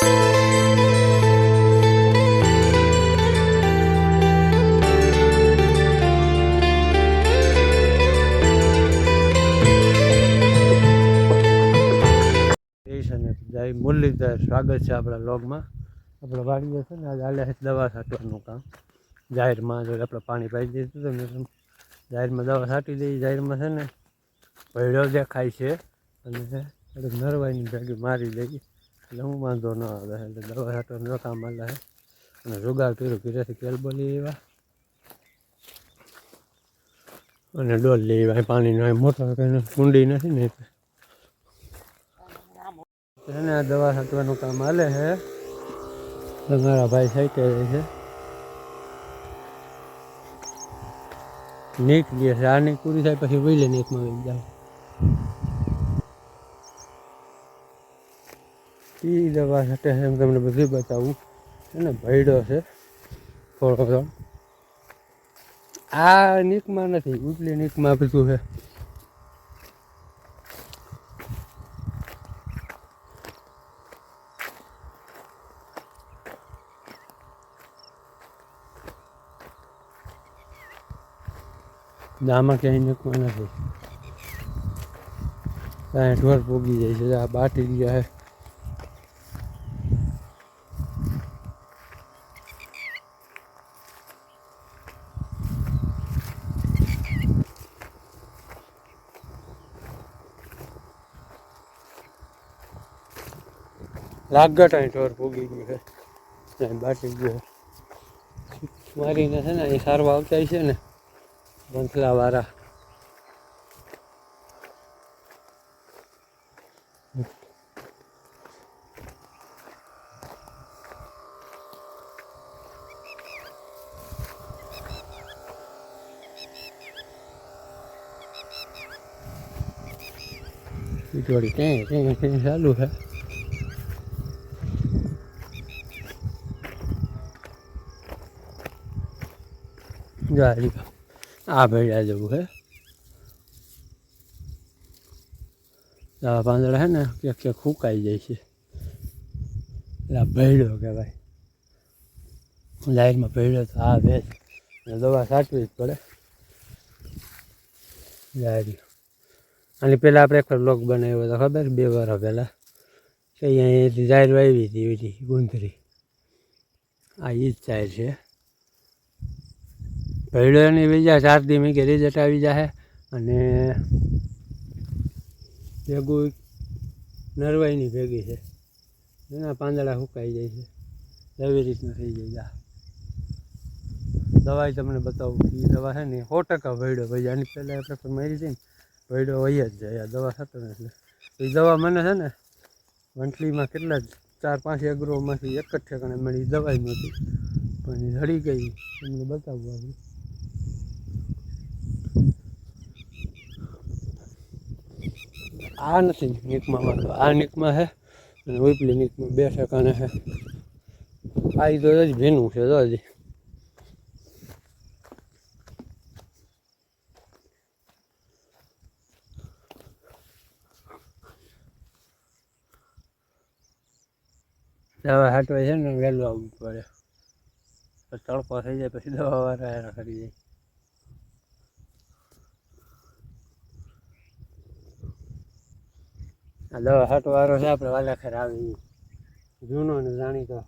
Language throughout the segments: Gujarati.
જય મુરલીધર, સ્વાગત છે આપણા લોગમાં. આપણે વાડીએ છે ને આજે હાલે છે દવા છાંટવાનું કામ. જાહેરમાં જો આપણે પાણી પાઈ દીધું હતું ને જાહેરમાં દવા છાંટી દઈએ. જાહેરમાં છે ને ભેળો દેખાય છે અને થોડીક નરવાઈની ભેગી મારી દઈએ એટલે હું વાંધો ન આવે. એટલે દવા છાંટવાનું કામ હાલે છે અને જુગાર કર્યું ઘીરેથી કેલ બોલી એવા અને ડોલ લઈ આવ્યા. પાણીનો મોટર કંઈ કુંડી નથી ને એને આ દવા છાંટવાનું કામ હાલે છે. તમારા ભાઈ સાઈટે છે નીક જે છે આ નીક પૂરી થાય પછી વહી લે નીકમાં વહી જાવ. એ દવા છાંટે છે એમ તમને બધું બતાવું. એને ભયડો છે થોડો. આ નીકમાં નથી, ઉપલી નીકમાં બધું છે. આમાં ક્યાંય નીકમાં નથી. કાંઈ ઢોર પોગી જાય છે. આ બાટી ગયા છે. લાગટ અહીં ઢોર પોગી ગયું છે. બાટી ગયો મારીને છે ને અહીં સારવા આવતા છે ને બંસલાવાળા. થોડી ક્યાંય ચાલુ છે. આ ભેળ્યા જેવું છે. આવા પાંદડા છે ને ક્યાંક ક્યાંક ફૂંકાઈ જાય છે એટલે ભેળ્યો કહેવાય. લાઈનમાં ભેળ્યો તો આ ભેજ દવા છાંટવી જ પડે. જારી અને પહેલાં આપણે એક બ્લોગ બનાવ્યો હતો ખબર 2 વર્ષ પહેલાં કે અહીંયા જાહેર વાવી હતી એવી ગુંદરી. આ એ જ જાહેર છે. ભેળોની બીજા 4 દી મેં રિઝલ્ટ આવી જાય અને ભેગું નરવાઈની ભેગી છે. એના પાંદડા સુકાઈ જાય છે એવી રીતના થઈ જાય. દવાઈ તમને બતાવું કે દવા છે ને 100% ભેળો ભાઈ. આની પહેલાં આપણે પણ મારી હતી ને ભેળો વહી જ જાય. આ દવા થતો ને એટલે એ દવા મને છે ને વંટલીમાં કેટલા 4-5 એગ્રોમાંથી એક જ ઠેકાણે મળી દવાઈ નહોતી પણ એ હળી ગઈ. તમને બતાવવું આપણે. આ નથી નીકમાં વાંધો, આ નીકમાં છે અને ઉપલી નીકમાં 2 ઠેકાણે છે. આ તો જ ભીનું છે તો હજી. દવા હાટવાય છે ને વહેલું આવવું પડે. તડકો થઈ જાય પછી દવાવાળા હેરા કરી જાય. આ દવા હાટવાળો છે આપણે વાલાખેર આવી જૂનો ને જાણીતો.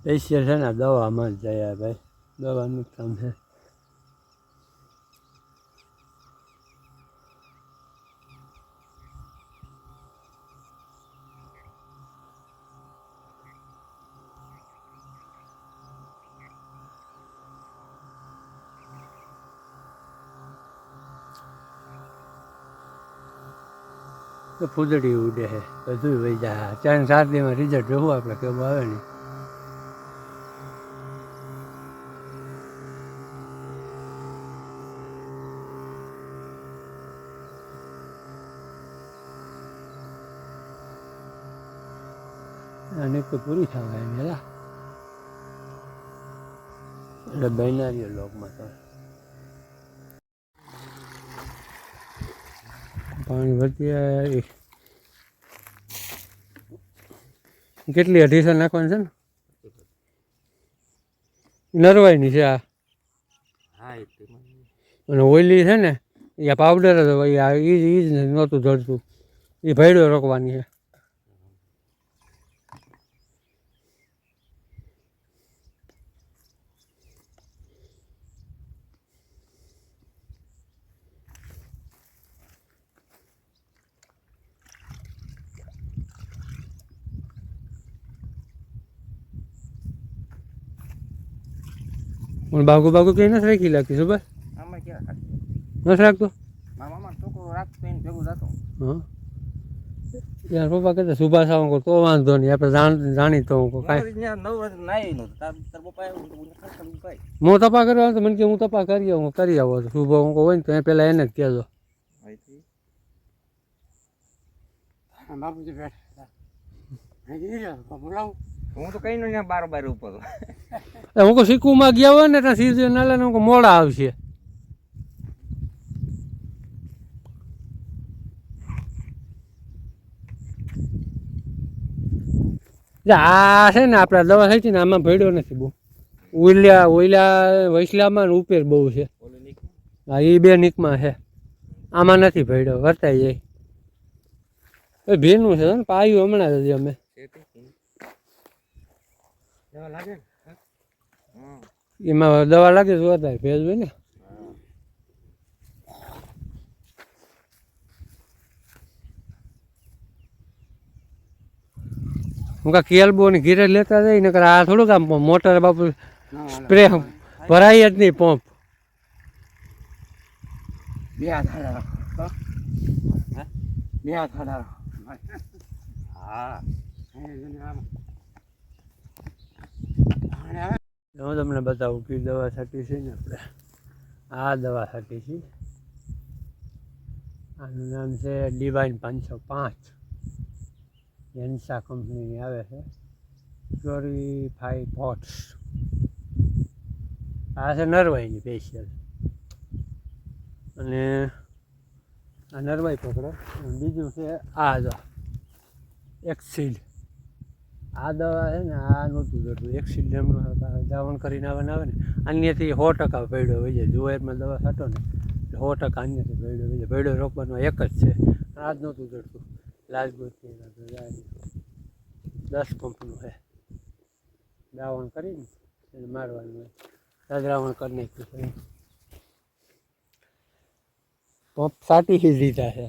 સ્પેશિયલ છે ને દવામાં જ જાય ભાઈ. દવાનું જ કામ છે. તો ફૂદડી ઉડે છે બધું વહી જાય. 4-7 દીમાં રિઝલ્ટ જોવું આપણે કેવું આવે ને. અને તો પૂરી થવા એની હેલા એટલે બેનારીઓ લોકમાં તો પાણી વધ્યા કેટલી 250 નાખવાની છે ને નરવાઈની છે આ અને ઓઈલી છે ને એ પાવડર જ હોય એ જ નહોતું જડતું એ ભેડો રોકવાની છે બાગુ બાગુ કઈ નથી રાખી લાગતી શું બસ આમાં ક્યાં નથી રાખતો મારા મામા છોકરો રાખતો એને ભેગું જતો હા યાર પપ્પા કહેતા સુભાષ આવો તો વાંધો નહીં આપણે જાણીતો હું કાંઈ હું તપા કરવા તો મને કે હું તપા કરી આવો તો શુભ હું હોય ને તો પહેલાં એને જ કહેજો હું તો કઈ નો બાર ઉપર હું કહું સિક્કુમાં ગયા હોય ને ત્યાં સીધું નાલા હું મોડા આવશે આ છે ને આપણે દવા થઈ છે ને આમાં ભેડ્યો નથી બહુ વૈસલામાં ઉપેર બહુ છે હા એ બે નીકમાં છે આમાં નથી ભેડ્યો વર્તાઈ જાય ભીનું છે ને પાયું હમણાં જ અમે એમાં દવા લાગે તો વધારે ભેજ હોય ને હું કા કેલ્બો ને ઘીરે લેતા જાય ને આ થોડુંક આમ મોટર બાપુ સ્પ્રે ભરાય જ નહીં પંપ હું તમને બતાવું કે દવા છાંટી છે ને આપણે આ દવા છાંટી છે આનું નામ છે ડિવાઇન 505 એન્સા કંપનીની આવે છે પ્યોરીફાઈ પોટ્સ આ છે નરવાઈની સ્પેશિયલ અને આ નરવાઈ પકડો બીજું છે આ એક્સિડ આ દવા છે ને આ નહોતું જતું એક્સિડ દાવણ કરીને આવે ને અન્યથી 100% ભેડો હોય જાય જુવારમાં દવા છાંટો ને 100% અન્યથી ભેડો હોય જાય ભેડો રોકવાનો એક જ છે આ જ નહોતું જડતું લાજગોથી 10 પંપનું છે દાવણ કરીને એને મારવાનું હોય રાજરાવણ કરી નાખ્યું છે પંપ સાટી જ દીધા છે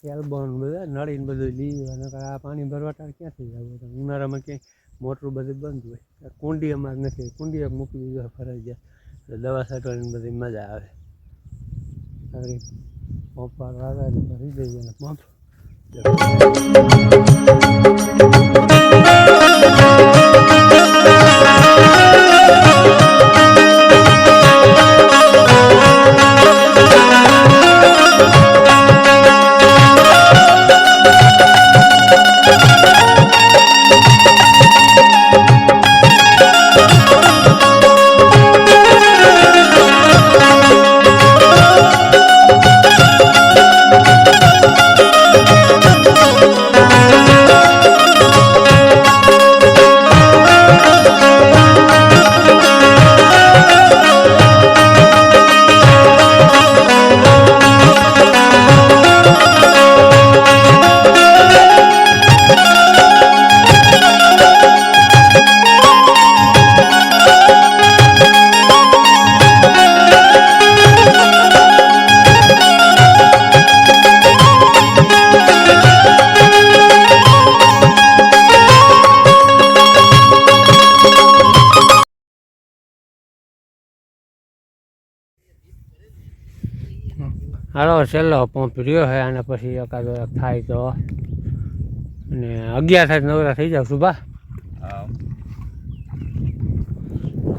કેલ્બોન બધા નળીને બધું લીધું આ પાણી ભરવા ટાળ ક્યાંથી જવું ઉનાળામાં ક્યાંય મોટરું બધું બંધ હોય કુંડી અમારે નથી કુંડી મૂકી દીધું ફરજિયાત એટલે દવા છાંટવાની બધી મજા આવે પંપ આવે ને ભરી દઈએ ને પંપ હાલો છેલ્લો પંપ રહ્યો છે અને પછી એકાદો થાય તો અને 11 થાય નવરા થઈ જાવ સુભા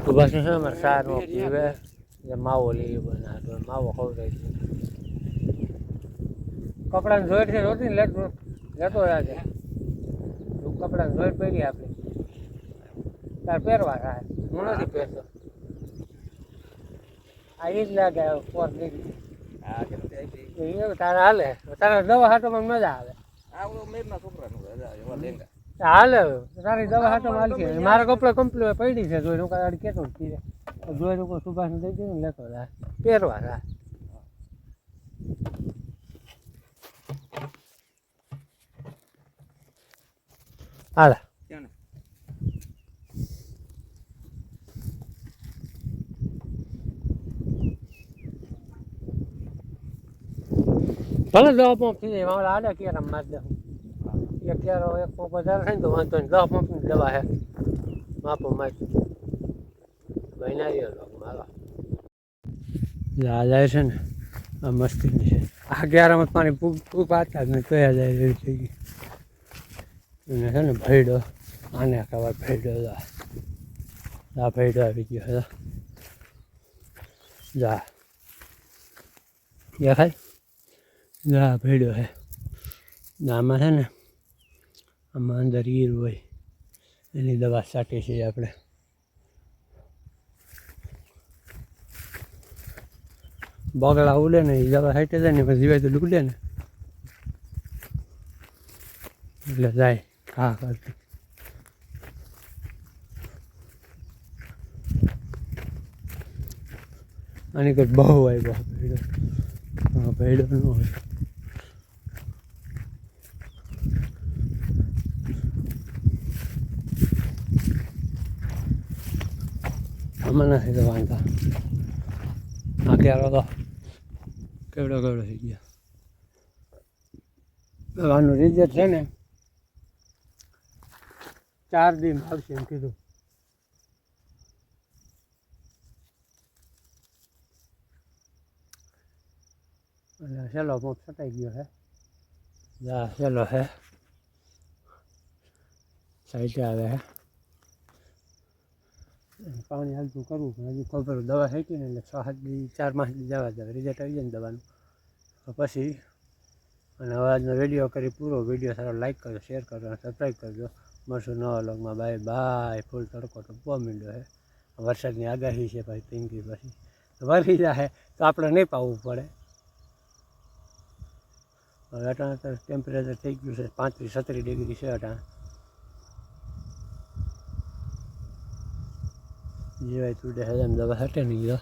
સુભાષ છે અમારે સારો પીવે માવો લઈ બનાવે માવો ખવડાવી કપડાની જોઈટ છે જોતી ને લેતો રહેજે. તું કપડાની જોઈટ પહેરી આપી તાર પહેરવા થાય. હું નથી પહેરતો. આ ઈ જ લાગે 4 ડિગ્રી. હા કેમ તે આવી એવું તારે હાલે. તારે દવા હાટોમાં મજા આવે. આ ઓલો મેરના છોકરાનું એવા લેંગા હાલે તારી દવા હાટોમાં હાલશે. મારા કપડા કમ્પ્લીટ પડી છે જોઈ હું કાંઈ કહેતો જ કીધે જોઈ લોકો સુભાષને દઈ દીધું ને લેતો થાય પહેરવા થાય. હાલે ક્યાં ને ભલે દવા પંપ થઈ જાય મારે આડે ક્યારે મારી દઉં એક ક્યારો એક પંપ વધારે થાય ને તો વાંધો નહીં. 10 પંપની દવા છે માપો મારી ભાઈ ના રહ્યો મારો આ જાય છે ને આ મસ્તીની છે. આ ક્યારામાં પાણી પૂગ પાતા જ નહીં તો જાય એવી થઈ ગઈ. એને છે ને ભેડો આને ખબર ભેડો આ ભેડો આવી ગયો છે જા દેખાય જા ભેડો છે. આમાં છે ને આમાં અંદર ઈર હોય એની દવા છાંટી છે આપણે. બગડા ઉડે ને એ દવા છાંટી જાય ને પછી જીવાય તો ડૂલે ને એટલે જાય ઘા કરતી. આની કોઈ બહુ આવ્યો ભેડો. હા ભેડો ન હોય. આમાં નથી તો વાંધા. આ ક્યારો તો કેવડો થઈ ગયો. આનું રિઝલ્ટ છે ને 4 દિન આવશે એમ કીધું. એટલે સહેલો પંપ છટાઈ ગયો છે. જા સહેલો છે સાઈડે આવે છે. પાણી હાલતું કરવું પણ હજી ખબર દવા છાંટી ને એટલે 6-7 દી 4 માસ દી જવા દે રિઝલ્ટ આવી જાય ને દવાનું પછી. અને હવે આજનો વિડીયો કરી પૂરો. વિડીયો સારો લાઈક કરજો, શેર કરજો અને સબસ્ક્રાઈબ કરજો. મળશું નવા વ્લોગમાં. Bye bye. ફૂલ તડકો તો બહુ મીંડો છે. વરસાદની આગાહી છે ભાઈ 3 દી પછી વરસી જાય તો આપણે નહીં પાવું પડે. હવે અટાણે તો ટેમ્પરેચર થઈ ગયું છે 35-36 ડિગ્રી છે અટાણે. જીવાય તુડે હજામ દવા હટે નહીં ગયો.